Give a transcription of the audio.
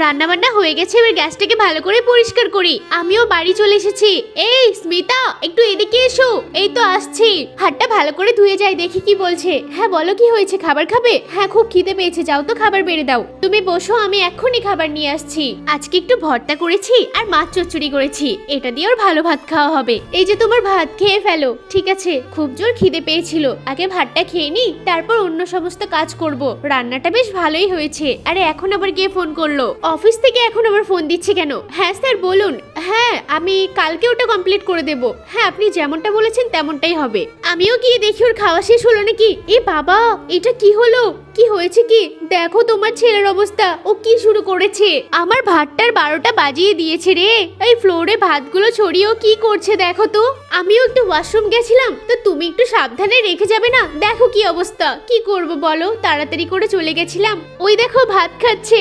রান্না বান্না হয়ে গেছে, এবার গ্যাসটাকে ভালো করে পরিষ্কার করি। আমিও বাড়ি চলে এসেছি। এই স্মিতা, একটু এদিকে এসো। এই তো আসছি। হাতটা ভালো করে ধুয়ে যাই, দেখি কি বলছে। হ্যাঁ বলো, কি হয়েছে? খাবার খাবে? হ্যাঁ খুব খিদে পেয়েছে, যাও তো খাবার বেড়ে দাও। তুমি বসো, আমি এক্ষুনি খাবার নিয়ে আসছি। আজকে একটু ভর্তা করেছি আর মাছ চচ্চড়ি করেছি, এটা দিয়ে ওর ভালো ভাত খাওয়া হবে। এই যে তোমার ভাত, খেয়ে ফেলো। ঠিক আছে, খুব জোর খিদে পেয়েছিল, আগে ভাতটা খেয়ে নি, তারপর অন্য সমস্ত কাজ করব। রান্নাটা বেশ ভালোই হয়েছে। আরে এখন আবার কে ফোন করলো? অফিস থেকে এখন আবার ফোন দিচ্ছে কেন? হ্যাঁ স্যার বলুন। হ্যাঁ আমি কালকে ওটা কমপ্লিট করে দেব। হ্যাঁ আপনি যেমনটা বলেছেন তেমনটাই হবে। আমিও গিয়ে দেখি ওর খাওয়া শেষ হলো নাকি। এ বাবা, এটা কি হলো? কি হয়েছে কি? দেখো তোমার ছেলের অবস্থা, ও কি শুরু করেছে। আমার ভাতটার 12টা বাজিয়ে দিয়েছে রে। এই ফ্লোরে ভাতগুলো ছড়িয়েও কি করছে দেখো তো। আমিও একটু ওয়াশরুম গেছিলাম, তো তুমি একটু সাবধানে রেখে যাবে না? দেখো কি অবস্থা। কি করব বলো, তাড়াতাড়ি করে চলে গেছিলাম। ওই দেখো ভাত খাচ্ছে।